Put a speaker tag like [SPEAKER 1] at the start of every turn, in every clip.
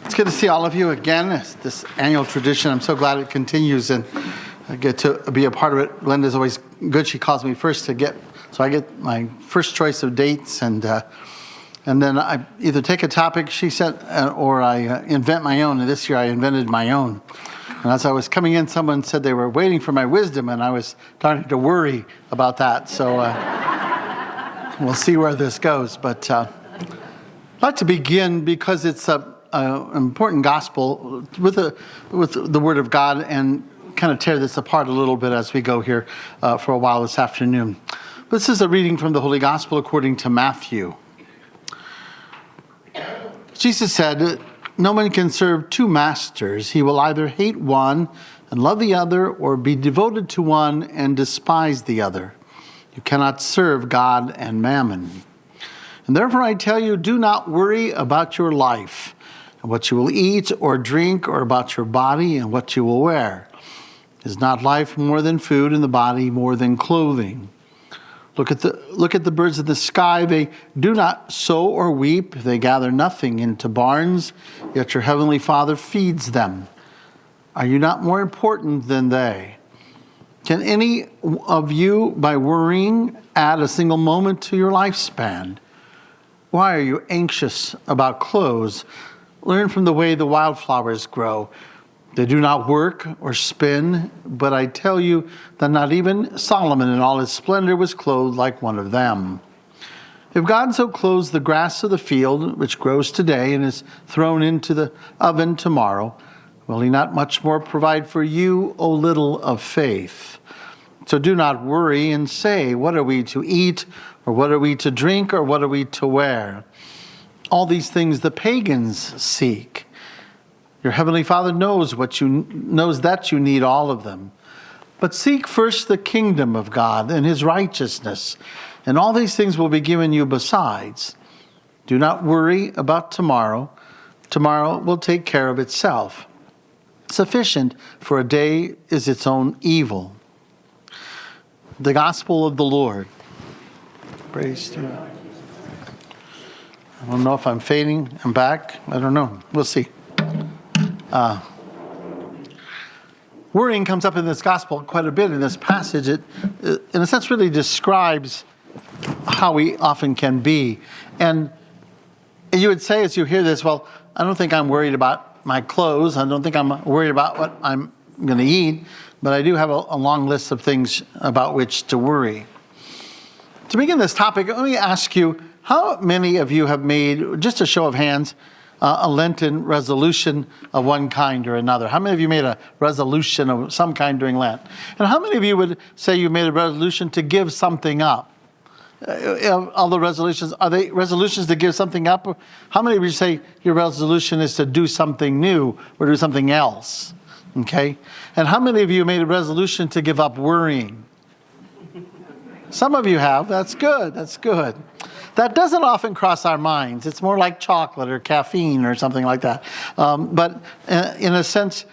[SPEAKER 1] It's good to see all of you again. It's this annual tradition. I'm so glad it continues and I get to be a part of it. Linda's always good. She calls me first so I get my first choice of dates and then I either take a topic she said or I invent my own. And this year I invented my own. And as I was coming in, someone said they were waiting for my wisdom, and I was starting to worry about that. So we'll see where this goes. But I'd like to begin because it's an important gospel with the Word of God and kind of tear this apart a little bit as we go here for a while this afternoon. This is a reading from the Holy Gospel according to Matthew. Jesus said, "No one can serve two masters. He will either hate one and love the other, or be devoted to one and despise the other. You cannot serve God and mammon. And therefore I tell you, do not worry about your life, and what you will eat or drink, or about your body and what you will wear. Is not life more than food, and the body more than clothing? Look at the birds of the sky. They do not sow or weep. They gather nothing into barns, yet your heavenly Father feeds them. Are you not more important than they? Can any of you, by worrying, add a single moment to your lifespan? Why are you anxious about clothes? Learn from the way the wildflowers grow. They do not work or spin, but I tell you that not even Solomon in all his splendor was clothed like one of them. If God so clothes the grass of the field, which grows today and is thrown into the oven tomorrow, will he not much more provide for you, O little of faith? So do not worry and say, what are we to eat, or what are we to drink, or what are we to wear? All these things the pagans seek. Your heavenly Father knows that you need all of them. But seek first the kingdom of God and his righteousness, and all these things will be given you besides. Do not worry about tomorrow. Tomorrow will take care of itself. Sufficient for a day is its own evil." The gospel of the Lord. Praise to you. I don't know if I'm fading. I'm back. I don't know. We'll see. Worrying comes up in this gospel quite a bit in this passage. It, in a sense, really describes how we often can be. And you would say as you hear this, well, I don't think I'm worried about my clothes. I don't think I'm worried about what I'm going to eat. But I do have a long list of things about which to worry. To begin this topic, let me ask you, how many of you have made, just a show of hands, a Lenten resolution of one kind or another? How many of you made a resolution of some kind during Lent? And how many of you would say you made a resolution to give something up? All the resolutions, are they resolutions to give something up? How many of you say your resolution is to do something new or do something else? Okay? And how many of you made a resolution to give up worrying? Some of you have. That's good. That's good. That doesn't often cross our minds. It's more like chocolate or caffeine or something like that. But in a sense,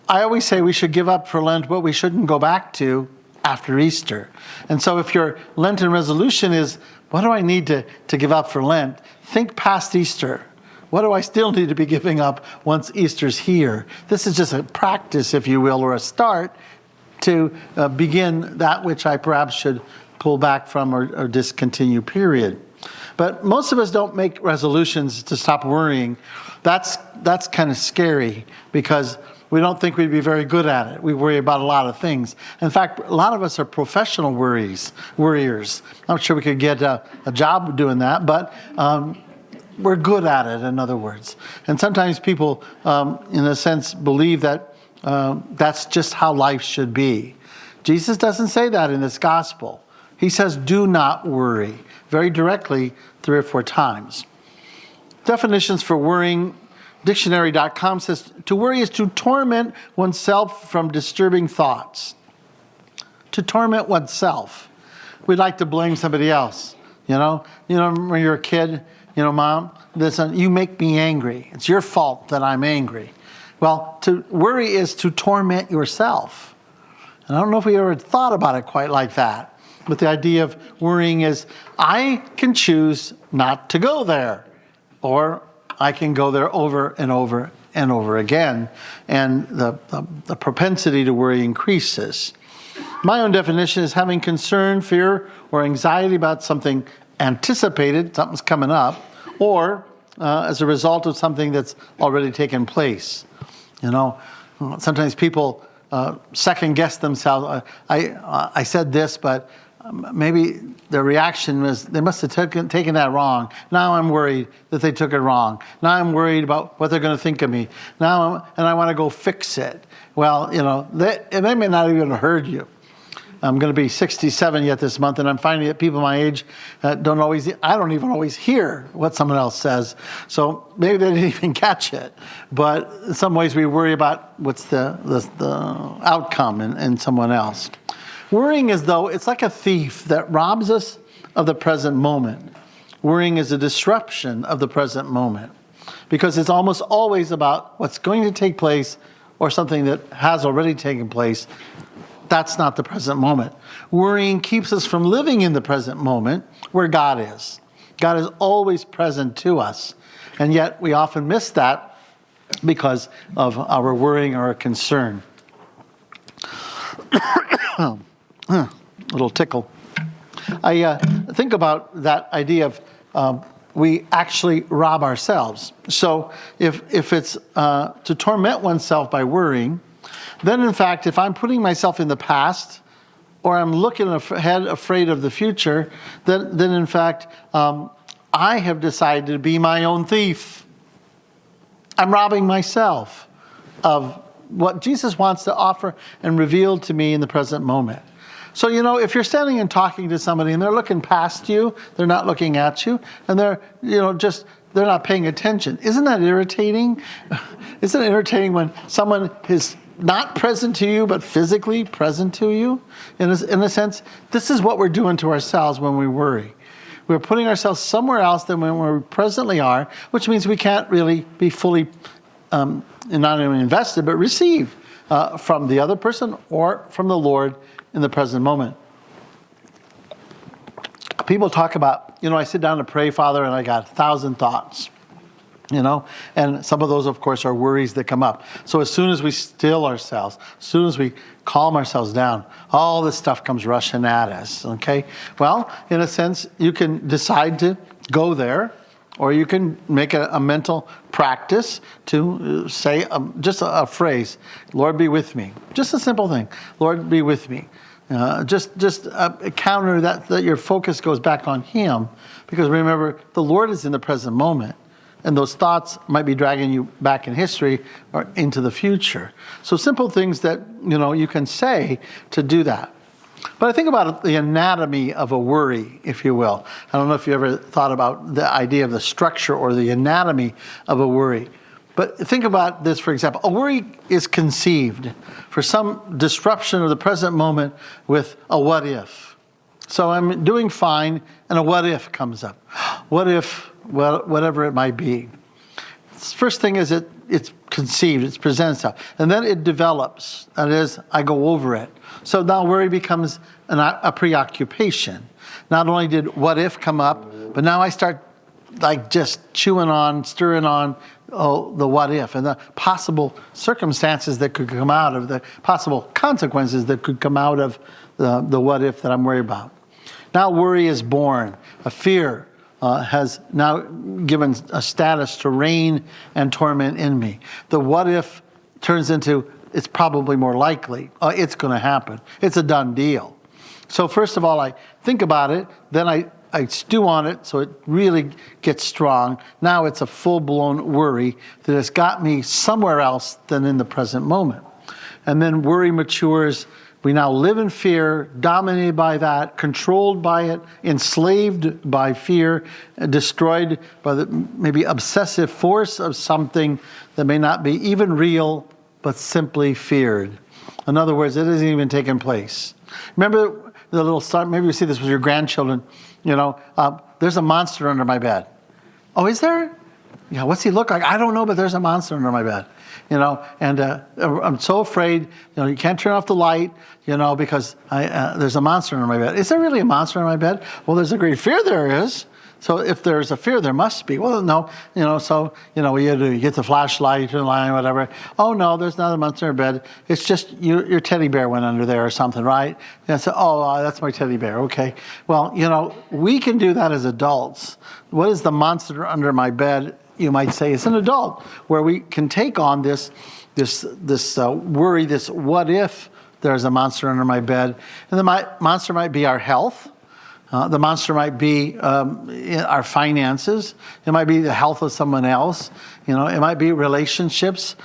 [SPEAKER 1] I always say we should give up for Lent what we shouldn't go back to after Easter. And so if your Lenten resolution is, what do I need to give up for Lent? Think past Easter. What do I still need to be giving up once Easter's here? This is just a practice, if you will, or a start to begin that which I perhaps should pull back from or discontinue, period. But most of us don't make resolutions to stop worrying. That's kind of scary because we don't think we'd be very good at it. We worry about a lot of things. In fact, a lot of us are professional worriers. I'm sure we could get a job doing that, but we're good at it, in other words. And sometimes people, in a sense, believe that that's just how life should be. Jesus doesn't say that in this gospel. He says, do not worry, very directly 3 or 4 times. Definitions for worrying, dictionary.com says, to worry is to torment oneself from disturbing thoughts. To torment oneself. We'd like to blame somebody else. You know, when you're a kid, Mom, listen, you make me angry. It's your fault that I'm angry. Well, to worry is to torment yourself. And I don't know if we ever thought about it quite like that. But the idea of worrying is, I can choose not to go there. Or I can go there over and over and over again, and the propensity to worry increases. My own definition is having concern, fear, or anxiety about something anticipated, something's coming up, or as a result of something that's already taken place. Sometimes people second guess themselves. I said this, but maybe their reaction was they must have taken that wrong. Now I'm worried that they took it wrong. Now I'm worried about what they're going to think of me. And I want to go fix it. Well, they may not even have heard you. I'm going to be 67 yet this month, and I'm finding that people my age I don't even always hear what someone else says. So maybe they didn't even catch it. But in some ways we worry about what's the outcome in someone else. Worrying as though it's like a thief that robs us of the present moment. Worrying is a disruption of the present moment because it's almost always about what's going to take place or something that has already taken place. That's not the present moment. Worrying keeps us from living in the present moment where God is. God is always present to us. And yet we often miss that because of our worrying or our concern. Little tickle. I think about that idea of we actually rob ourselves. So if it's to torment oneself by worrying, then in fact, if I'm putting myself in the past or I'm looking ahead afraid of the future, then in fact, I have decided to be my own thief. I'm robbing myself of what Jesus wants to offer and reveal to me in the present moment. So, if you're standing and talking to somebody and they're looking past you, they're not looking at you, and they're not paying attention. Isn't that irritating? Isn't it irritating when someone is not present to you, but physically present to you? In a sense, this is what we're doing to ourselves when we worry. We're putting ourselves somewhere else than where we presently are, which means we can't really be fully not only invested, but receive from the other person or from the Lord in the present moment. People talk about, I sit down to pray, Father, and I got 1,000 thoughts. And some of those, of course, are worries that come up. So as soon as we still ourselves, as soon as we calm ourselves down, all this stuff comes rushing at us, okay? Well, in a sense, you can decide to go there, or you can make a mental practice to say just a phrase, Lord, be with me. Just a simple thing, Lord, be with me. Just counter that your focus goes back on Him, because remember, the Lord is in the present moment. And those thoughts might be dragging you back in history or into the future. So simple things that, you can say to do that. But I think about the anatomy of a worry, if you will. I don't know if you ever thought about the idea of the structure or the anatomy of a worry. But think about this, for example. A worry is conceived for some disruption of the present moment with a what if. So I'm doing fine, and a what if comes up. What if, well, whatever it might be. First thing is it's conceived, it's presented itself. And then it develops. That is, I go over it. So now worry becomes a preoccupation. Not only did what if come up, but now I start just chewing on, stirring on the what if and the possible circumstances that could come out of, the possible consequences that could come out of the what if that I'm worried about. Now worry is born. A fear has now given a status to reign and torment in me. The what if turns into it's probably more likely. It's going to happen. It's a done deal. So first of all, I think about it. Then I stew on it so it really gets strong. Now it's a full-blown worry that has got me somewhere else than in the present moment. And then worry matures. We now live in fear, dominated by that, controlled by it, enslaved by fear, destroyed by the maybe obsessive force of something that may not be even real, but simply feared. In other words, it hasn't even taken place. Remember the little start, maybe you see this with your grandchildren, there's a monster under my bed. Oh, is there? Yeah, what's he look like? I don't know, but there's a monster under my bed. And I'm so afraid, you can't turn off the light, because there's a monster under my bed. Is there really a monster under my bed? Well, there's a great fear there is. So if there's a fear, there must be. Well, no, so, what you do, you get the flashlight, turn the light on, whatever. Oh, no, there's not a monster in bed. It's just your teddy bear went under there or something, right? And so, that's my teddy bear. Okay. Well, we can do that as adults. What is the monster under my bed? You might say it's an adult, where we can take on this worry, this what if there's a monster under my bed. And the monster might be our health. The monster might be our finances. It might be the health of someone else. It might be relationships.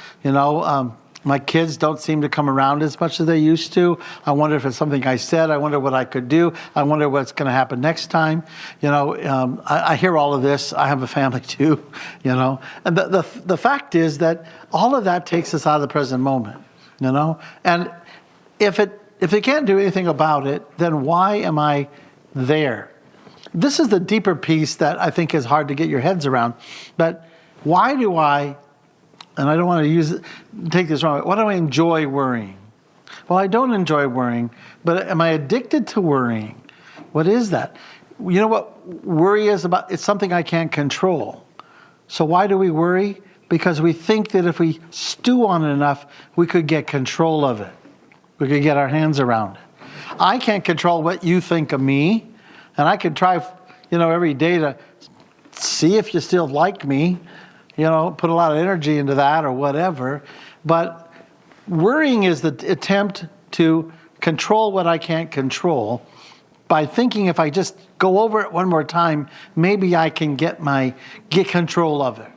[SPEAKER 1] My kids don't seem to come around as much as they used to. I wonder if it's something I said. I wonder what I could do. I wonder what's going to happen next time. I hear all of this. I have a family too. And the fact is that all of that takes us out of the present moment. And if it can't do anything about it, then why am I there? This is the deeper piece that I think is hard to get your heads around. But why do I, and I don't want to take this wrong, why do I enjoy worrying? Well, I don't enjoy worrying, but am I addicted to worrying? What is that? You know what worry is about? It's something I can't control. So why do we worry? Because we think that if we stew on it enough, we could get control of it. We could get our hands around it. I can't control what you think of me, and I could try, every day to see if you still like me, put a lot of energy into that or whatever. But worrying is the attempt to control what I can't control by thinking if I just go over it one more time, maybe I can get control of it.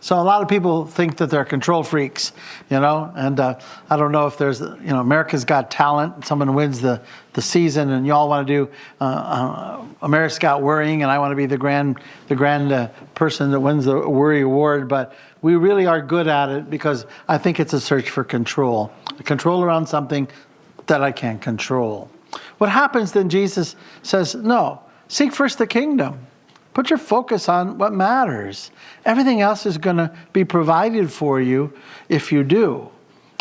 [SPEAKER 1] So a lot of people think that they're control freaks, and I don't know if there's, America's Got Talent. Someone wins the season, and y'all want to do America's Got Worrying, and I want to be the grand person that wins the Worry Award. But we really are good at it because I think it's a search for control around something that I can't control. What happens then? Jesus says, no, seek first the kingdom. Put your focus on what matters. Everything else is going to be provided for you if you do.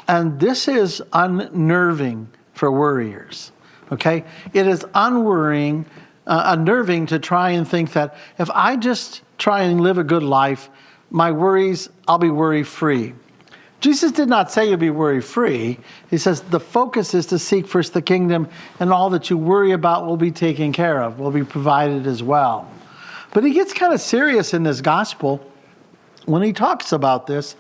[SPEAKER 1] And this is unnerving for worriers. Okay? It is unnerving to try and think that if I just try and live a good life, my worries, I'll be worry-free. Jesus did not say you'll be worry-free. He says the focus is to seek first the kingdom, and all that you worry about will be taken care of, will be provided as well. But he gets kind of serious in this gospel. When he talks about this,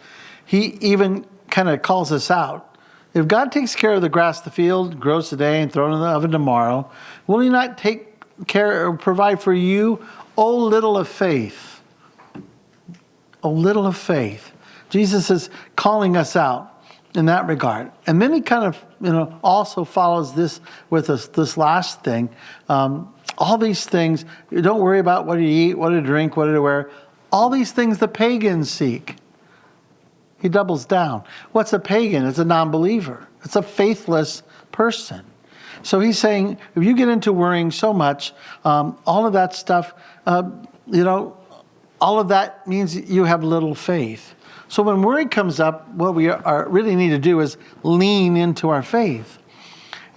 [SPEAKER 1] he even kind of calls us out. If God takes care of the grass of the field, grows today and thrown in the oven tomorrow, will he not take care or provide for you, O little of faith? O little of faith. Jesus is calling us out in that regard. And then he kind of, also follows this with this last thing. All these things, don't worry about what you eat, what to drink, what to wear. All these things the pagans seek. He doubles down. What's a pagan? It's a non-believer. It's a faithless person. So he's saying, if you get into worrying so much, all of that stuff, all of that means you have little faith. So when worry comes up, what we really need to do is lean into our faith.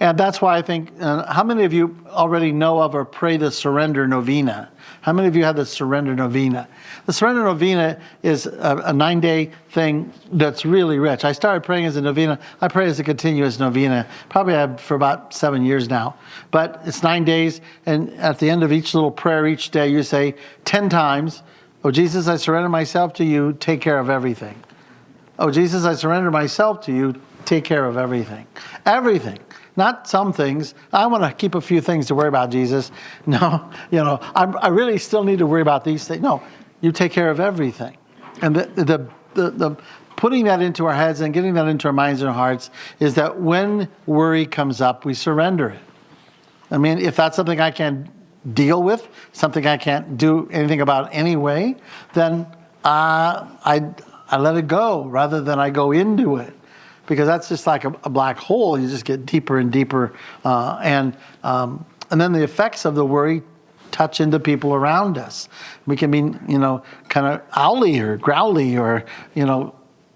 [SPEAKER 1] And that's why I think, how many of you already know of or pray the Surrender Novena? How many of you have the Surrender Novena? The Surrender Novena is a 9-day thing that's really rich. I started praying as a novena. I pray as a continuous novena. Probably have for about 7 years now. But it's 9 days, and at the end of each little prayer each day, you say 10 times, "Oh, Jesus, I surrender myself to you. Take care of everything. Oh, Jesus, I surrender myself to you. Take care of everything." Everything. Not some things. I want to keep a few things to worry about, Jesus. No, I really still need to worry about these things. No, you take care of everything. And the putting that into our heads and getting that into our minds and our hearts is that when worry comes up, we surrender it. I mean, if that's something I can't deal with, something I can't do anything about anyway, then I let it go rather than I go into it. Because that's just like a black hole. You just get deeper and deeper. And then the effects of the worry touch into people around us. We can be, kind of owly or growly or,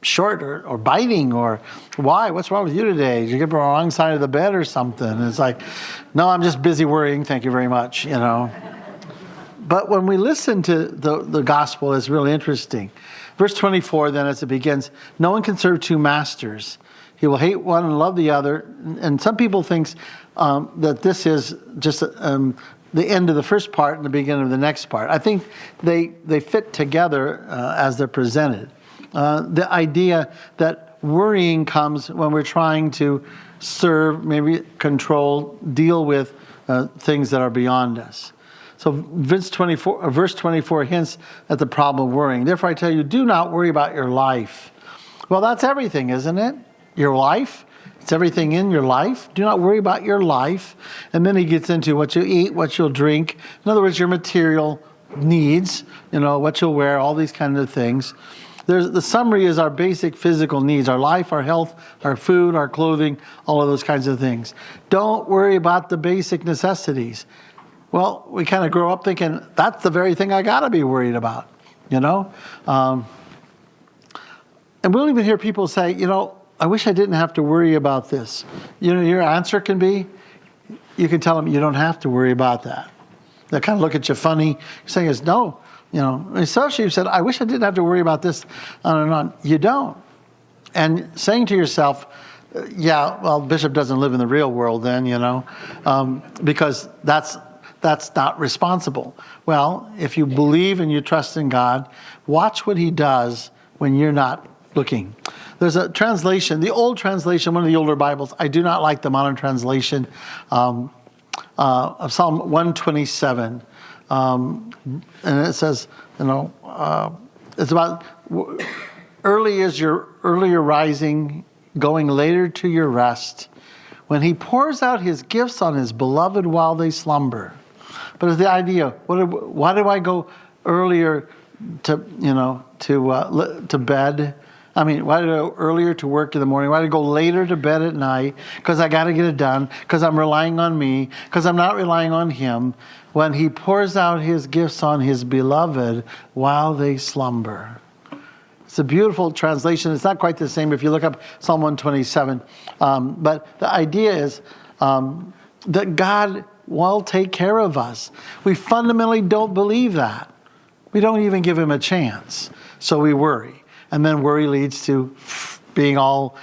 [SPEAKER 1] short or biting or why? What's wrong with you today? Did you get on the wrong side of the bed or something? And it's like, no, I'm just busy worrying. Thank you very much, But when we listen to the gospel, it's really interesting. Verse 24, then, as it begins, no one can serve two masters. He will hate one and love the other. And some people think that this is just the end of the first part and the beginning of the next part. I think they fit together as they're presented. The idea that worrying comes when we're trying to serve, maybe control, deal with things that are beyond us. So verse 24 hints at the problem of worrying. Therefore I tell you, do not worry about your life. Well, that's everything, isn't it? Your life. It's everything in your life. Do not worry about your life. And then he gets into what you eat, what you'll drink. In other words, your material needs, what you'll wear, all these kinds of things. The summary is our basic physical needs, our life, our health, our food, our clothing, all of those kinds of things. Don't worry about the basic necessities. Well, we kind of grow up thinking, that's the very thing I got to be worried about, And we'll even hear people say, I wish I didn't have to worry about this. Your answer can be, you can tell them you don't have to worry about that. They kind of look at you funny. You're saying is, no, especially you said, I wish I didn't have to worry about this, on and on. You don't. And saying to yourself, yeah, well, Bishop doesn't live in the real world then, because that's not responsible. Well, if you believe and you trust in God, watch what he does when you're not looking. There's a translation, the old translation, one of the older Bibles. I do not like the modern translation of Psalm 127. And it says, it's about early is your earlier rising, going later to your rest, when he pours out his gifts on his beloved while they slumber. But it's the idea, why do I go earlier to bed? I mean, why do I go earlier to work in the morning? Why do I go later to bed at night? Because I got to get it done. Because I'm relying on me. Because I'm not relying on him. When he pours out his gifts on his beloved while they slumber. It's a beautiful translation. It's not quite the same if you look up Psalm 127. But the idea is that God will take care of us. We fundamentally don't believe that. We don't even give him a chance. So we worry. And then worry leads to being all,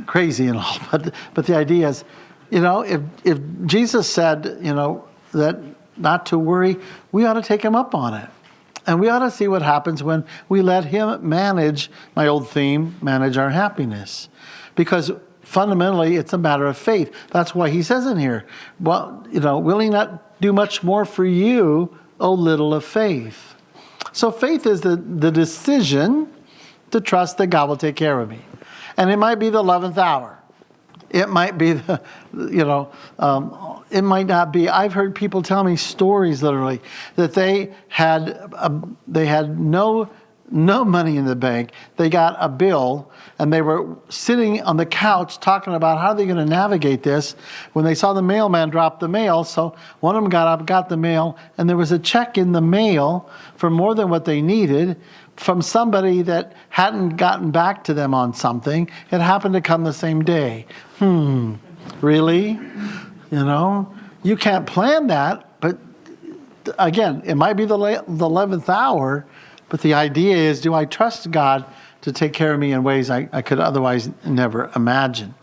[SPEAKER 1] crazy and all. But the idea is, if Jesus said, that not to worry, we ought to take him up on it. And we ought to see what happens when we let him manage, my old theme, manage our happiness. Because fundamentally, it's a matter of faith. That's why he says in here, well, will he not do much more for you, O little of faith? So faith is the decision to trust that God will take care of me. And it might be the 11th hour. It might be it might not be. I've heard people tell me stories literally that they had no money in the bank. They got a bill and they were sitting on the couch talking about how they're going to navigate this when they saw the mailman drop the mail. So one of them got up, got the mail, and there was a check in the mail for more than what they needed from somebody that hadn't gotten back to them on something. It happened to come the same day. Really? You can't plan that, but again, it might be the 11th hour, but the idea is, do I trust God to take care of me in ways I could otherwise never imagine?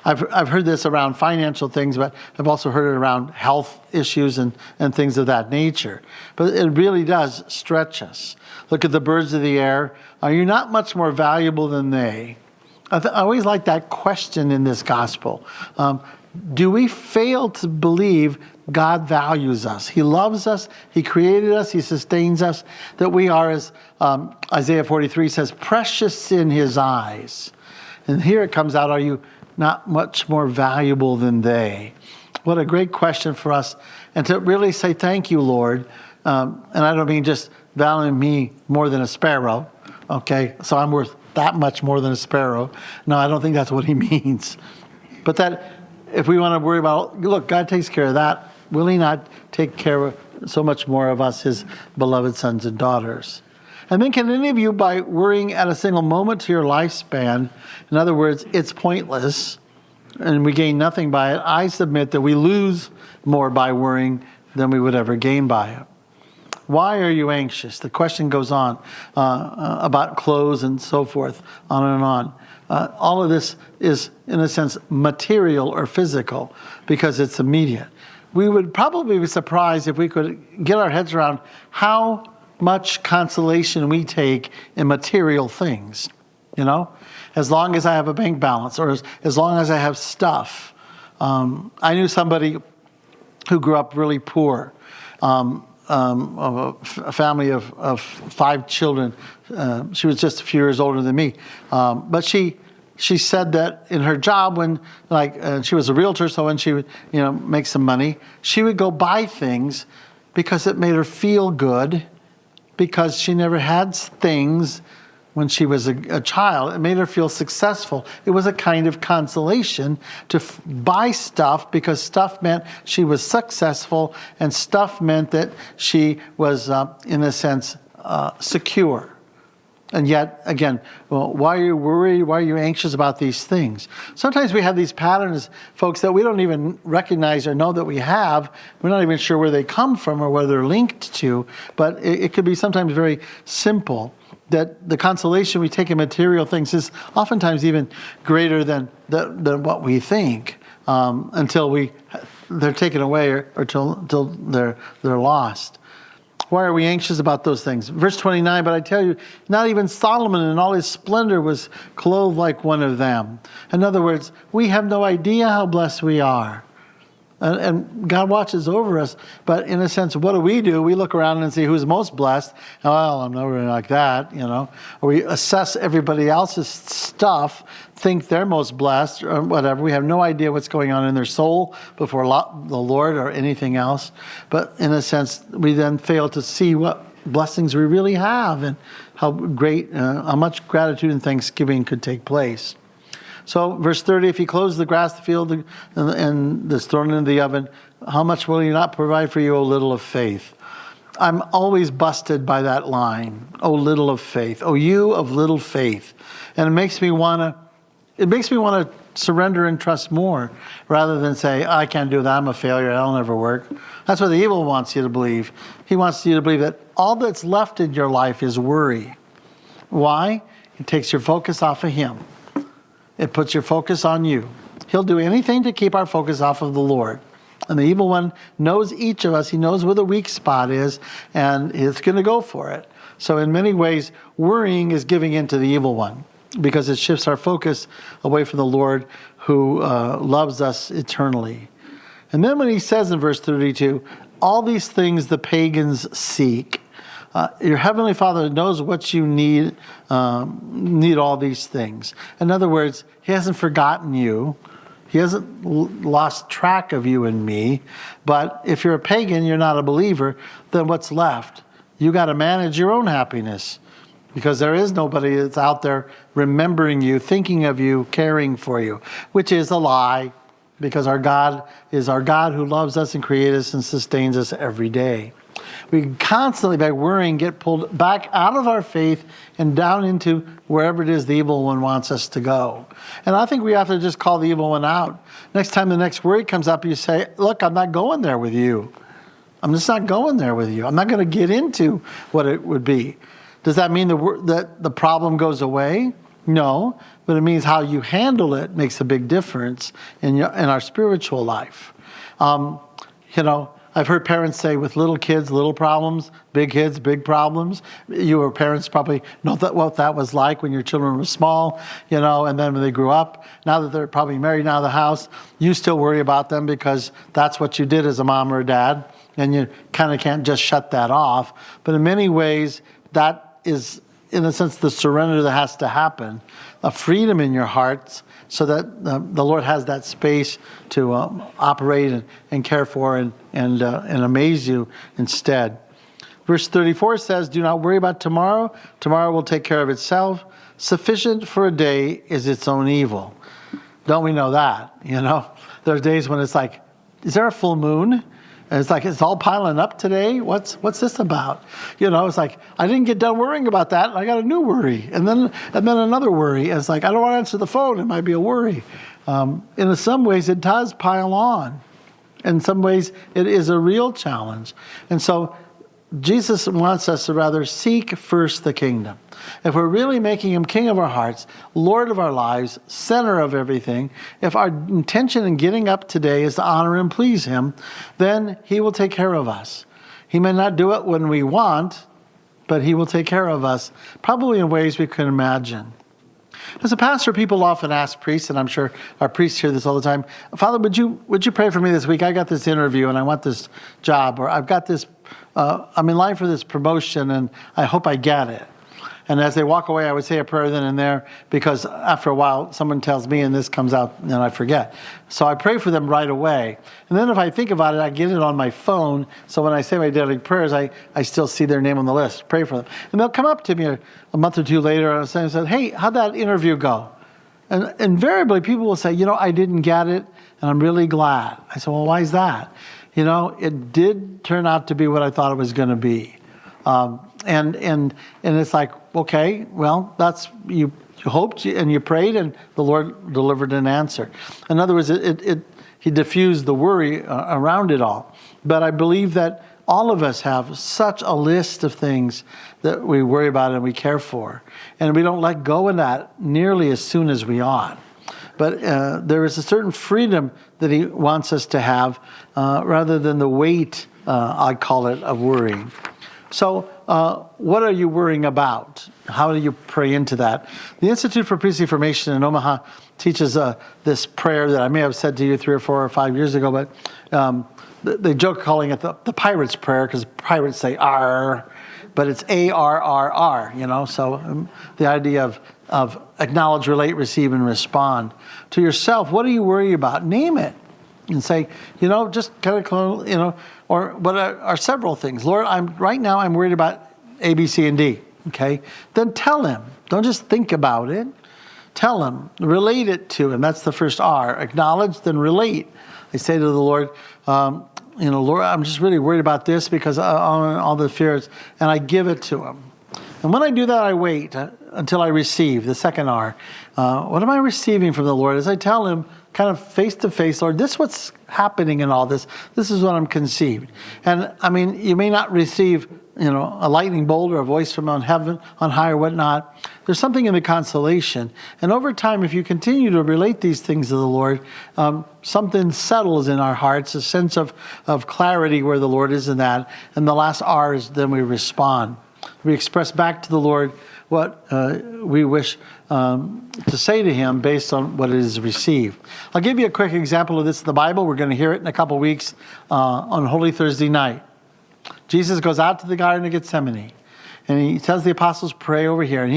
[SPEAKER 1] I've heard this around financial things, but I've also heard it around health issues and things of that nature. But it really does stretch us. Look at the birds of the air. Are you not much more valuable than they? I always like that question in this gospel. Do we fail to believe God values us? He loves us. He created us. He sustains us. That we are, as Isaiah 43 says, precious in his eyes. And here it comes out, are you not much more valuable than they? What a great question for us. And to really say, thank you, Lord. And I don't mean just valuing me more than a sparrow. Okay, so I'm worth that much more than a sparrow. No, I don't think that's what he means. But that if we want to worry about, look, God takes care of that. Will he not take care of so much more of us, his beloved sons and daughters? And then can any of you, by worrying at a single moment to your lifespan, in other words, it's pointless, and we gain nothing by it, I submit that we lose more by worrying than we would ever gain by it. Why are you anxious? The question goes on about clothes and so forth, on and on. All of this is, in a sense, material or physical because it's immediate. We would probably be surprised if we could get our heads around how much consolation we take in material things. As long as I have a bank balance or as long as I have stuff. I knew somebody who grew up really poor. Of a family of 5 children. She was just a few years older than me. But she said that in her job when, she was a realtor, so when she would, make some money, she would go buy things because it made her feel good, because she never had things when she was a child. It made her feel successful. It was a kind of consolation to buy stuff because stuff meant she was successful and stuff meant that she was, in a sense, secure. And yet, again, why are you worried? Why are you anxious about these things? Sometimes we have these patterns, folks, that we don't even recognize or know that we have. We're not even sure where they come from or where they're linked to. But it could be sometimes very simple. That the consolation we take in material things is oftentimes even greater than what we think until they're taken away or till they're lost. Why are we anxious about those things? Verse 29, but I tell you, not even Solomon in all his splendor was clothed like one of them. In other words, we have no idea how blessed we are. And God watches over us. But in a sense, what do? We look around and see who's most blessed. Well, I'm not really like that, Or we assess everybody else's stuff, think they're most blessed or whatever. We have no idea what's going on in their soul before the Lord or anything else. But in a sense, we then fail to see what blessings we really have and how much gratitude and thanksgiving could take place. So, verse 30, if he clothes the grass, the field, and is thrown into the oven, how much will he not provide for you, O little of faith? I'm always busted by that line, O little of faith, O you of little faith. And it makes me want to surrender and trust more, rather than say, I can't do that, I'm a failure, that'll never work. That's what the evil wants you to believe. He wants you to believe that all that's left in your life is worry. Why? It takes your focus off of him. It puts your focus on you. He'll do anything to keep our focus off of the Lord. And the evil one knows each of us. He knows where the weak spot is, and he's going to go for it. So in many ways, worrying is giving in to the evil one because it shifts our focus away from the Lord who loves us eternally. And then when he says in verse 32, all these things the pagans seek. Your Heavenly Father knows what you need all these things. In other words, he hasn't forgotten you. He hasn't lost track of you and me. But if you're a pagan, you're not a believer, then what's left? You got to manage your own happiness because there is nobody that's out there remembering you, thinking of you, caring for you, which is a lie because our God is our God who loves us and creates us and sustains us every day. We constantly, by worrying, get pulled back out of our faith and down into wherever it is the evil one wants us to go. And I think we have to just call the evil one out. Next time the next worry comes up, you say, look, I'm not going there with you. I'm just not going there with you. I'm not going to get into what it would be. Does that mean that the problem goes away? No, but it means how you handle it makes a big difference in our spiritual life. I've heard parents say with little kids, little problems, big kids, big problems. You were parents probably know what that was like when your children were small, and then when they grew up. Now that they're probably married out of the house, you still worry about them because that's what you did as a mom or a dad, and you kind of can't just shut that off. But in many ways, that is, in a sense, the surrender that has to happen, a freedom in your hearts, so that the Lord has that space to operate and care for and amaze you instead. Verse 34 says, do not worry about tomorrow. Tomorrow will take care of itself. Sufficient for a day is its own evil. Don't we know that? There are days when it's like, is there a full moon? And it's like, it's all piling up today. What's this about? It's like, I didn't get done worrying about that. I got a new worry. And then another worry. And it's like, I don't want to answer the phone. It might be a worry. In some ways, it does pile on. In some ways, it is a real challenge. And so Jesus wants us to rather seek first the kingdom. If we're really making him king of our hearts, Lord of our lives, center of everything, if our intention in getting up today is to honor and please him, then he will take care of us. He may not do it when we want, but he will take care of us, probably in ways we couldn't imagine. As a pastor, people often ask priests, and I'm sure our priests hear this all the time, Father, would you pray for me this week? I got this interview and I want this job, or I've got this, I'm in line for this promotion and I hope I get it. And as they walk away, I would say a prayer then and there, because after a while, someone tells me and this comes out and I forget. So I pray for them right away. And then if I think about it, I get it on my phone. So when I say my daily prayers, I still see their name on the list, pray for them. And they'll come up to me a month or two later and say, hey, how'd that interview go? And invariably, people will say, I didn't get it and I'm really glad. I said, well, why is that? It did turn out to be what I thought it was going to be. And it's like, okay, well, that's, you hoped and you prayed and the Lord delivered an answer. In other words, he diffused the worry around it all. But I believe that all of us have such a list of things that we worry about and we care for. And we don't let go of that nearly as soon as we ought. But there is a certain freedom that he wants us to have rather than the weight, I call it, of worrying. So what are you worrying about? How do you pray into that? The Institute for Priestly Formation in Omaha teaches this prayer that I may have said to you 3 or 4 or 5 years ago, but they joke calling it the pirate's prayer because pirates say R, but it's ARRR, so the idea of acknowledge, relate, receive, and respond. To yourself, what are you worried about? Name it. And say, just kind of, or what are several things. Lord, right now I'm worried about A, B, C, and D. Okay? Then tell him. Don't just think about it. Tell him. Relate it to him. That's the first R. Acknowledge, then relate. I say to the Lord, Lord, I'm just really worried about this because all the fears, and I give it to him. And when I do that, I wait until I receive, the second R. What am I receiving from the Lord? As I tell him, kind of face to face, Lord, this is what's happening in all this. This is what I'm conceived. And you may not receive, a lightning bolt or a voice from on heaven, on high or whatnot. There's something in the consolation. And over time, if you continue to relate these things to the Lord, something settles in our hearts, a sense of clarity where the Lord is in that. And the last R is then we respond. We express back to the Lord what we wish to say to him based on what it is received. I'll give you a quick example of this in the Bible. We're going to hear it in a couple weeks on Holy Thursday night. Jesus goes out to the Garden of Gethsemane, and he tells the apostles, pray over here. And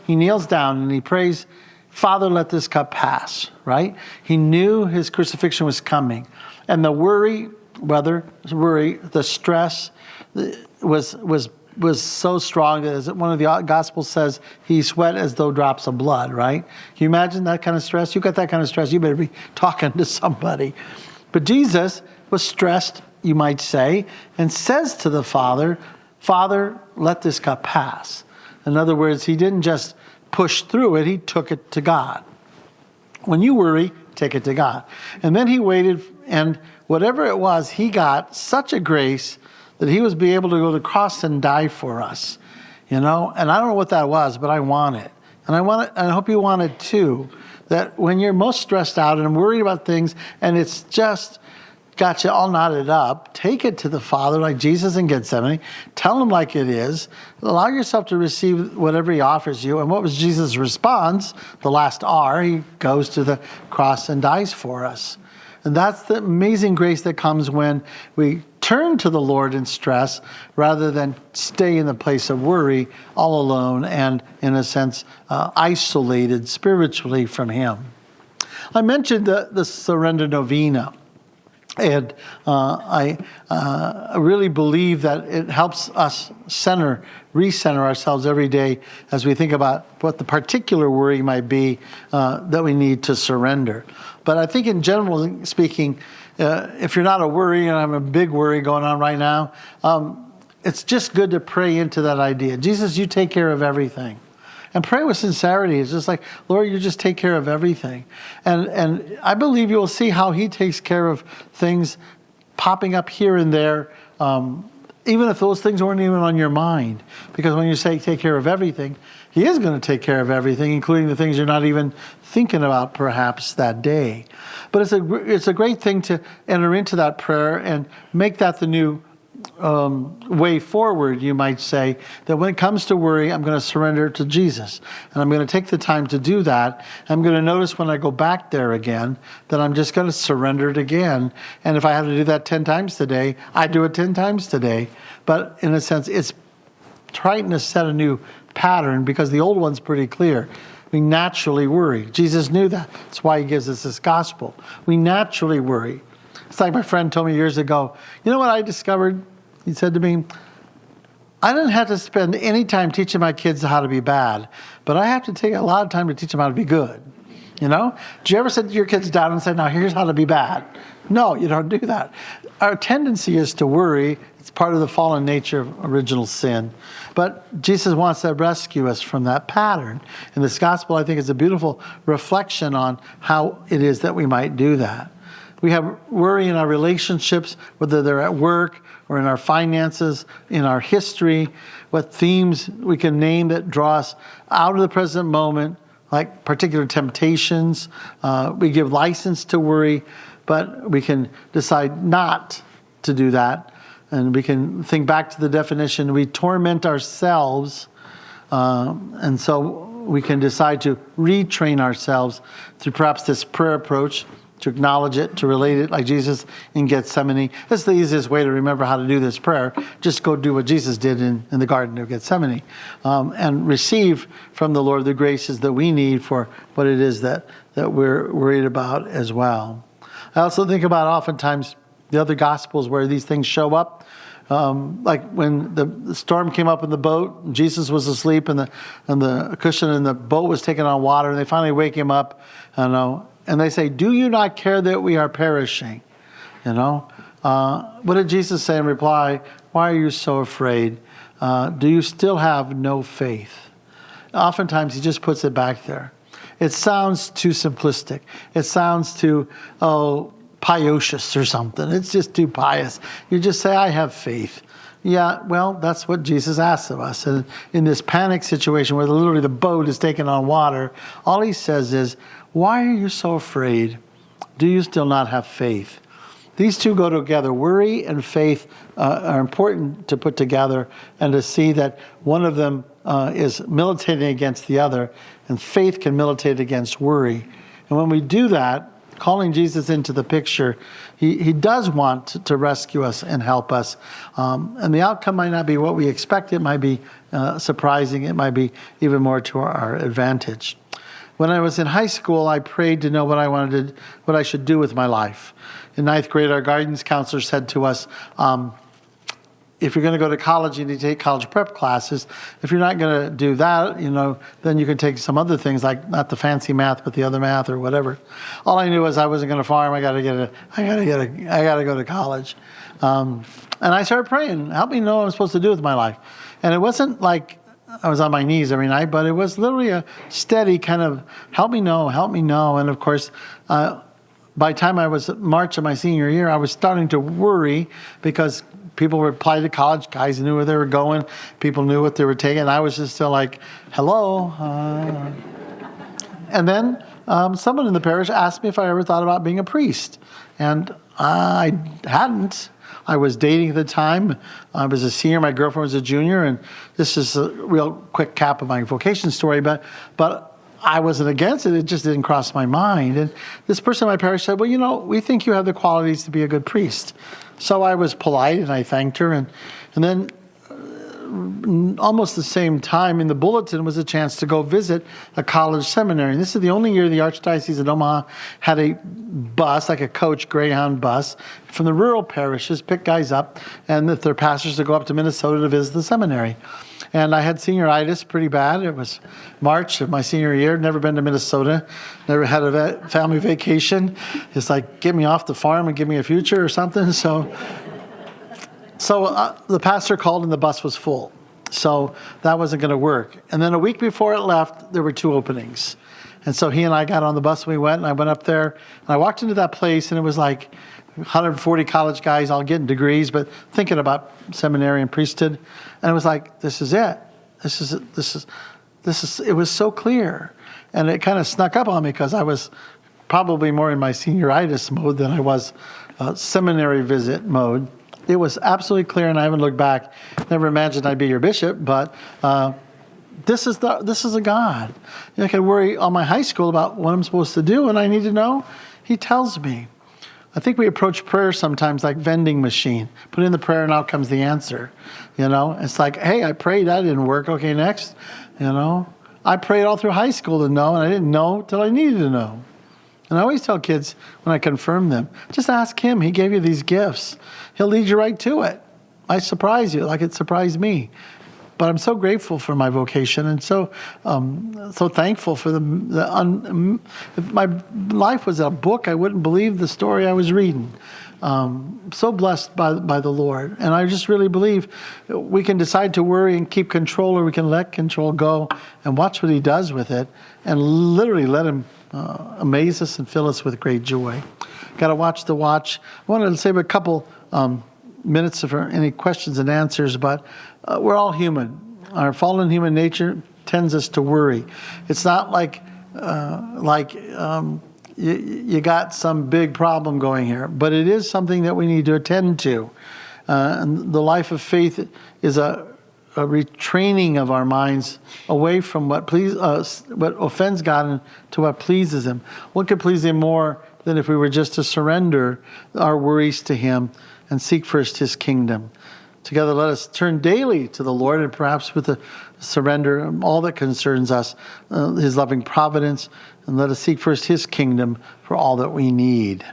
[SPEAKER 1] he kneels down and he prays, Father, let this cup pass, right? He knew his crucifixion was coming. And the the stress was so strong that, as one of the Gospels says, he sweat as though drops of blood, right? Can you imagine that kind of stress? You got that kind of stress, you better be talking to somebody. But Jesus was stressed, you might say, and says to the Father, Father, let this cup pass. In other words, he didn't just push through it, he took it to God. When you worry, take it to God. And then he waited, and whatever it was, he got such a grace that he was be able to go to the cross and die for us, And I don't know what that was, but I want it. And I hope you want it too. That when you're most stressed out and worried about things and it's just got you all knotted up, take it to the Father like Jesus in Gethsemane. Tell him like it is. Allow yourself to receive whatever he offers you. And what was Jesus' response? The last R, he goes to the cross and dies for us. And that's the amazing grace that comes when we turn to the Lord in stress rather than stay in the place of worry all alone and, in a sense, isolated spiritually from him. I mentioned the Surrender Novena. And I really believe that it helps us recenter ourselves every day as we think about what the particular worry might be that we need to surrender. But I think in general speaking, if you're not a worry, and I'm a big worry going on right now, it's just good to pray into that idea. Jesus, you take care of everything. And pray with sincerity. It's just like, Lord, you just take care of everything. And I believe you will see how he takes care of things popping up here and there, even if those things weren't even on your mind. Because when you say take care of everything, he is going to take care of everything, including the things you're not even thinking about perhaps that day. But it's a great thing to enter into that prayer and make that the new way forward, you might say, that when it comes to worry, I'm going to surrender to Jesus. And I'm going to take the time to do that. I'm going to notice when I go back there again that I'm just going to surrender it again. And if I have to do that 10 times today, I do it 10 times today. But in a sense, it's trying to set a new pattern because the old one's pretty clear. We naturally worry. Jesus knew that. That's why he gives us this gospel. We naturally worry. It's like my friend told me years ago, you know what I discovered? He said to me, I didn't have to spend any time teaching my kids how to be bad, but I have to take a lot of time to teach them how to be good. You know? Do you ever sit your kids down and say, now here's how to be bad? No, you don't do that. Our tendency is to worry. It's part of the fallen nature of original sin. But Jesus wants to rescue us from that pattern. And this gospel, I think, is a beautiful reflection on how it is that we might do that. We have worry in our relationships, whether they're at work or in our finances, in our history, what themes we can name that draw us out of the present moment, like particular temptations. We give license to worry, but we can decide not to do that. And we can think back to the definition, we torment ourselves, and so we can decide to retrain ourselves through perhaps this prayer approach, to acknowledge it, to relate it like Jesus in Gethsemane. That's the easiest way to remember how to do this prayer. Just go do what Jesus did in the Garden of Gethsemane and receive from the Lord the graces that we need for what it is that we're worried about as well. I also think about oftentimes the other Gospels where these things show up. Like when the storm came up in the boat, Jesus was asleep and the cushion in the boat was taking on water, and they finally wake him up, and they say, do you not care that we are perishing? What did Jesus say in reply? Why are you so afraid? Do you still have no faith? Oftentimes he just puts it back there. It sounds too simplistic. It sounds too, pious or something. It's just too pious. You just say, I have faith. Yeah, well, that's what Jesus asks of us. And in this panic situation where literally the boat is taking on water, all he says is, why are you so afraid? Do you still not have faith? These two go together. Worry and faith are important to put together and to see that one of them is militating against the other, and faith can militate against worry. And when we do that, calling Jesus into the picture, he does want to rescue us and help us. And the outcome might not be what we expect. It might be surprising. It might be even more to our advantage. When I was in high school, I prayed to know what I should do with my life. In ninth grade, our guidance counselor said to us, if you're going to go to college, you need to take college prep classes. If you're not going to do that, then you can take some other things, like not the fancy math, but the other math or whatever. All I knew was I wasn't going to farm. I got to go to college. And I started praying, help me know what I'm supposed to do with my life. And it wasn't like I was on my knees every night, but it was literally a steady kind of help me know. And of course, by the time I was March of my senior year, I was starting to worry because people were applying to college. Guys knew where they were going. People knew what they were taking. I was just still like, hello. And then someone in the parish asked me if I ever thought about being a priest. And I hadn't. I was dating at the time. I was a senior. My girlfriend was a junior. And this is a real quick cap of my vocation story. But I wasn't against it. It just didn't cross my mind. And this person in my parish said, well, we think you have the qualities to be a good priest. So I was polite and I thanked her. And then almost the same time in the bulletin was a chance to go visit a college seminary. And this is the only year the Archdiocese of Omaha had a bus, like a coach Greyhound bus, from the rural parishes, pick guys up, and if their pastors to go up to Minnesota to visit the seminary. And I had senioritis pretty bad. It was March of my senior year. Never been to Minnesota. Never had a family vacation. It's like, get me off the farm and give me a future or something. So the pastor called and the bus was full. So that wasn't going to work. And then a week before it left, there were 2 openings. And so he and I got on the bus and we went, and I went up there. And I walked into that place, and it was like 140 college guys all getting degrees, but thinking about seminary and priesthood. And it was like, this is it. It was so clear. And it kind of snuck up on me because I was probably more in my senioritis mode than I was seminary visit mode. It was absolutely clear, and I haven't looked back. Never imagined I'd be your bishop, but this is a God. I could worry all my high school about what I'm supposed to do, and I need to know. He tells me. I think we approach prayer sometimes like vending machine. Put in the prayer, and out comes the answer. It's like, hey, I prayed, that didn't work. Okay, next. I prayed all through high school to know, and I didn't know till I needed to know. And I always tell kids when I confirm them, just ask him. He gave you these gifts. He'll lead you right to it. I surprise you like it surprised me. But I'm so grateful for my vocation and so thankful for if my life was a book, I wouldn't believe the story I was reading. So blessed by the Lord. And I just really believe we can decide to worry and keep control, or we can let control go and watch what he does with it and literally let him amaze us and fill us with great joy. Got to watch the watch. I wanted to save a couple minutes for any questions and answers, but we're all human. Our fallen human nature tends us to worry. It's not like you got some big problem going here, but it is something that we need to attend to. And the life of faith is a retraining of our minds away from what offends God and to what pleases him. What could please him more than if we were just to surrender our worries to him and seek first his kingdom? Together, let us turn daily to the Lord, and perhaps with a surrender of all that concerns us, his loving providence, and let us seek first his kingdom for all that we need.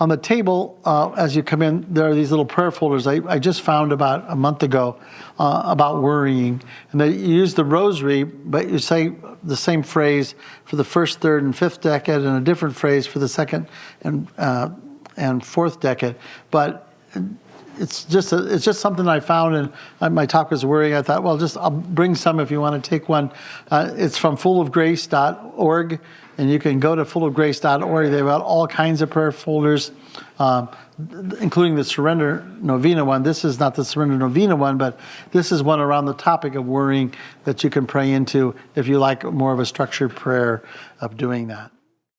[SPEAKER 1] On the table, as you come in, there are these little prayer folders I just found about a month ago about worrying. And they use the rosary, but you say the same phrase for the first, third, and fifth decade, and a different phrase for the second and fourth decade. But it's just something I found, and my talk was worrying. I thought, well, I'll bring some if you want to take one. It's from fullofgrace.org, and you can go to fullofgrace.org. They've got all kinds of prayer folders, including the Surrender Novena one. This is not the Surrender Novena one, but this is one around the topic of worrying that you can pray into if you like more of a structured prayer of doing that.